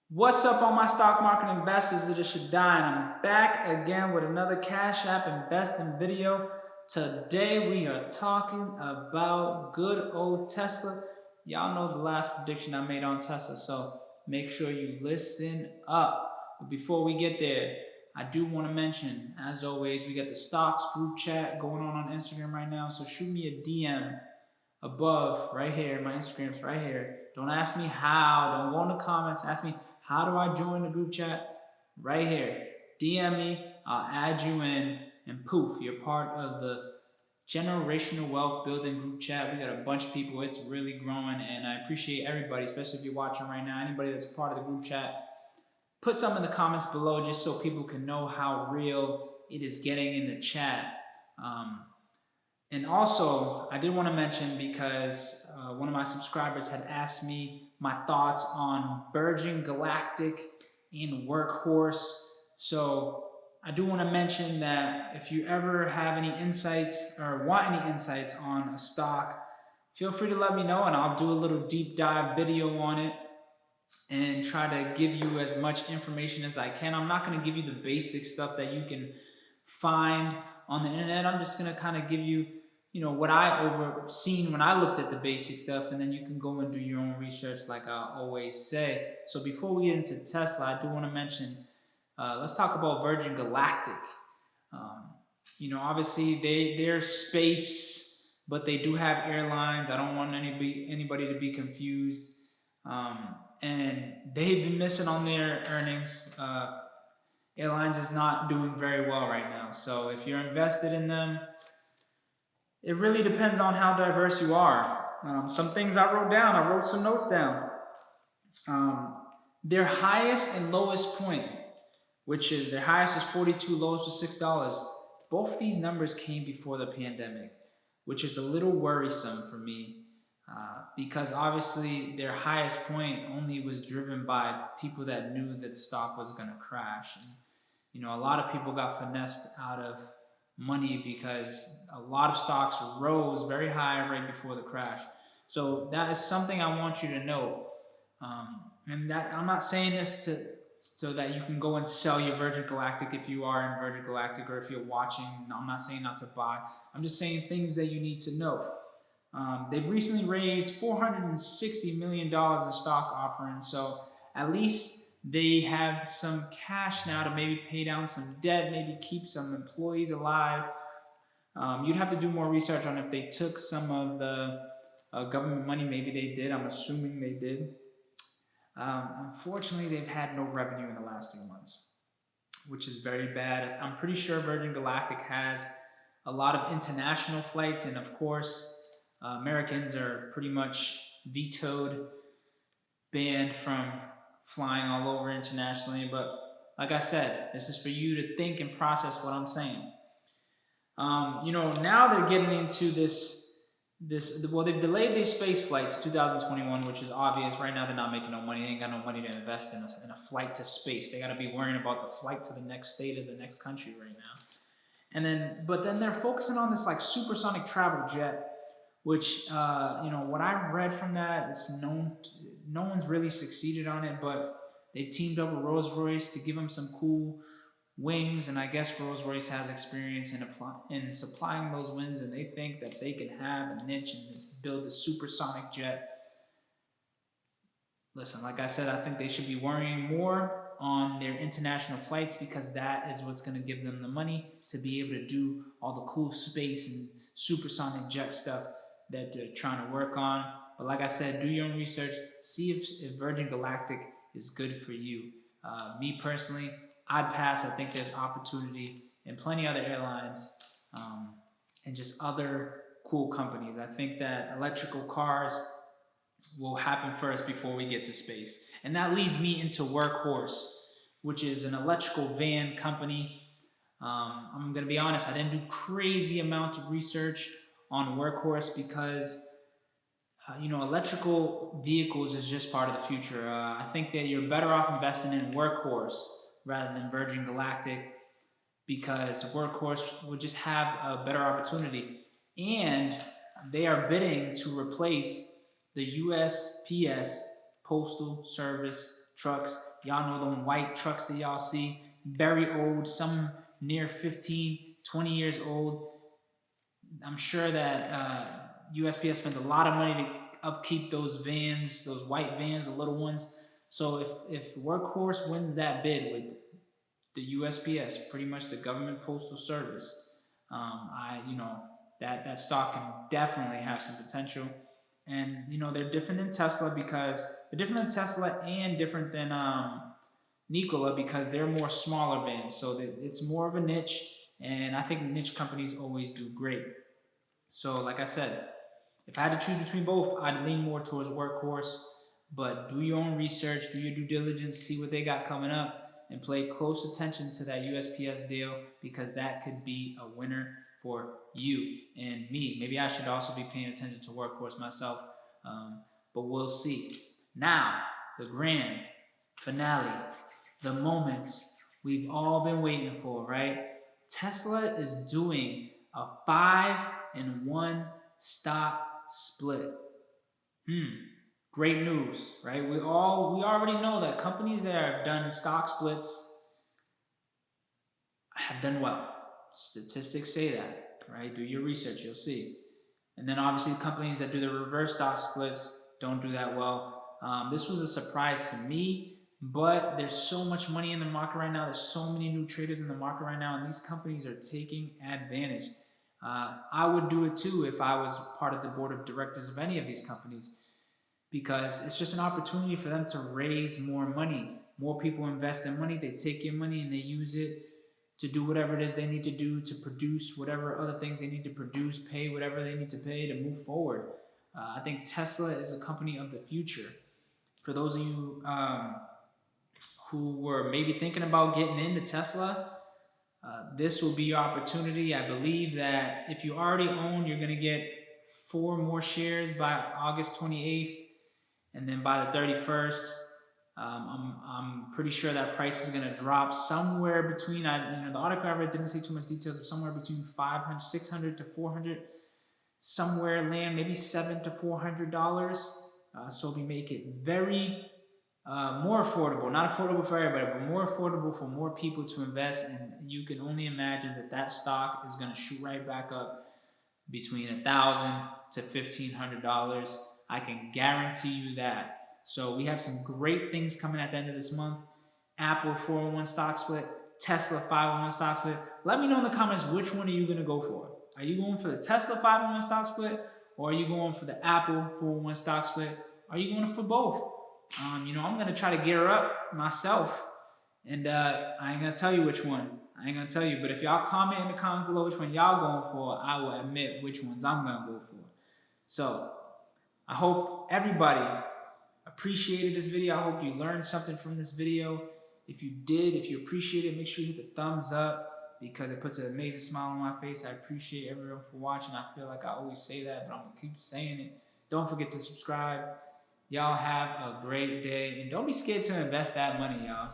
What's up, all my stock market investors? It is ShPena, and I'm back again with another Cash App investing video. Today we are talking about good old Tesla. Y'all know the last prediction I made on Tesla, so make sure you listen up. But before we get there, I do want to mention, as always, we got the stocks group chat going on Instagram right now, so shoot me a DM above right here. My Instagram's right here. Don't ask me how. Don't go in the comments. Ask me, how do I join the group chat? Right here. DM me. I'll add you in, and poof, you're part of the generational wealth building group chat. We got a bunch of people. It's really growing, and I appreciate everybody, especially if you're watching right now. Anybody that's part of the group chat, put some in the comments below just so people can know how real it is getting in the chat. And also, I did want to mention, because one of my subscribers had asked me my thoughts on Virgin Galactic and Workhorse. So I do want to mention that if you ever have any insights or want any insights on a stock, feel free to let me know, and I'll do a little deep dive video on it and try to give you as much information as I can. I'm not going to give you the basic stuff that you can find on the internet. I'm just going to kind of give you, what I overseen when I looked at the basic stuff, and then you can go and do your own research, like I always say. So before we get into Tesla, I do want to mention, let's talk about Virgin Galactic. Obviously they're space, but they do have airlines. I don't want anybody to be confused. And they've been missing on their earnings. Airlines is not doing very well right now. So if you're invested in them, it really depends on how diverse you are. Some things I wrote down, I wrote some notes down. Their highest and lowest point, which is their highest is 42, lowest was $6. Both these numbers came before the pandemic, which is a little worrisome for me. Because obviously their highest point only was driven by people that knew that the stock was going to crash. And, a lot of people got finessed out of money because a lot of stocks rose very high right before the crash. So that is something I want you to know. And that I'm not saying this so that you can go and sell your Virgin Galactic if you are in Virgin Galactic, or if you're watching. I'm not saying not to buy. I'm just saying things that you need to know. They've recently raised $460 million in stock offerings, so at least they have some cash now to maybe pay down some debt, maybe keep some employees alive. You'd have to do more research on if they took some of the government money. Maybe they did. I'm assuming they did. Unfortunately, they've had no revenue in the last 3 months, which is very bad. I'm pretty sure Virgin Galactic has a lot of international flights, and of course, Americans are pretty much vetoed, banned from flying all over internationally. But like I said, this is for you to think and process what I'm saying. Now they're getting into well, they've delayed these space flights to 2021, which is obvious. Right now they're not making no money. They ain't got no money to invest in a flight to space. They got to be worrying about the flight to the next state or the next country right now. But then they're focusing on this like supersonic travel jet, which, what I read from that, it's no one's really succeeded on it, but they've teamed up with Rolls-Royce to give them some cool wings, and I guess Rolls-Royce has experience in supplying those wings, and they think that they can have a niche and build a supersonic jet. Listen, like I said, I think they should be worrying more on their international flights, because that is what's going to give them the money to be able to do all the cool space and supersonic jet stuff that they're trying to work on. But like I said, do your own research. See if Virgin Galactic is good for you. Me personally, I'd pass. I think there's opportunity in plenty other airlines, and just other cool companies. I think that electrical cars will happen first before we get to space. And that leads me into Workhorse, which is an electrical van company. I'm going to be honest, I didn't do crazy amount of research on Workhorse because, electrical vehicles is just part of the future. I think that you're better off investing in Workhorse rather than Virgin Galactic, because Workhorse will just have a better opportunity. And they are bidding to replace the USPS Postal Service trucks Y'all know them white trucks that y'all see, very old, some near 15, 20 years old. I'm sure that USPS spends a lot of money to upkeep those vans, those white vans, the little ones. So if Workhorse wins that bid with the USPS, pretty much the government postal service, that stock can definitely have some potential. And they're different than Tesla because they're different than Tesla and different than Nikola because they're more smaller vans. So it's more of a niche, and I think niche companies always do great. So like I said, if I had to choose between both, I'd lean more towards Workhorse. But do your own research, do your due diligence, see what they got coming up, and pay close attention to that USPS deal because that could be a winner for you and me. Maybe I should also be paying attention to Workhorse myself, but we'll see. Now, the grand finale, the moments we've all been waiting for, right? Tesla is doing a 5-in-1 stock split. Great news, right? We already know that companies that have done stock splits have done well. Statistics say that, right? Do your research, you'll see. And then obviously companies that do the reverse stock splits don't do that well. This was a surprise to me, but there's so much money in the market right now. There's so many new traders in the market right now, and these companies are taking advantage. I would do it too if I was part of the board of directors of any of these companies, because it's just an opportunity for them to raise more money. More people invest in money. They take your money and they use it to do whatever it is they need to do to produce whatever other things they need to produce, pay whatever they need to pay to move forward. I think Tesla is a company of the future. For those of you who were maybe thinking about getting into Tesla, this will be your opportunity. I believe that if you already own, you're going to get 4 more shares by August 28th. And then by the 31st, I'm pretty sure that price is going to drop somewhere between, the article I read didn't say too much details, but somewhere between 500, 600 to 400, somewhere land, maybe $700 to $400. So we make it very more affordable, not affordable for everybody, but more affordable for more people to invest. And you can only imagine that stock is going to shoot right back up between $1,000 to $1,500. I can guarantee you that. So we have some great things coming at the end of this month. Apple 4-in-1 stock split, Tesla 5-in-1 stock split. Let me know in the comments, which one are you going to go for? Are you going for the Tesla 5-in-1 stock split, or are you going for the Apple 4-in-1 stock split? Are you going for both? I'm going to try to gear up myself, and I ain't going to tell you which one. I ain't going to tell you, but if y'all comment in the comments below which one y'all going for, I will admit which ones I'm going to go for. So I hope everybody appreciated this video. I hope you learned something from this video. If you did, if you appreciate it, make sure you hit the thumbs up because it puts an amazing smile on my face. I appreciate everyone for watching. I feel like I always say that, but I'm going to keep saying it. Don't forget to subscribe. Y'all have a great day, and don't be scared to invest that money, y'all.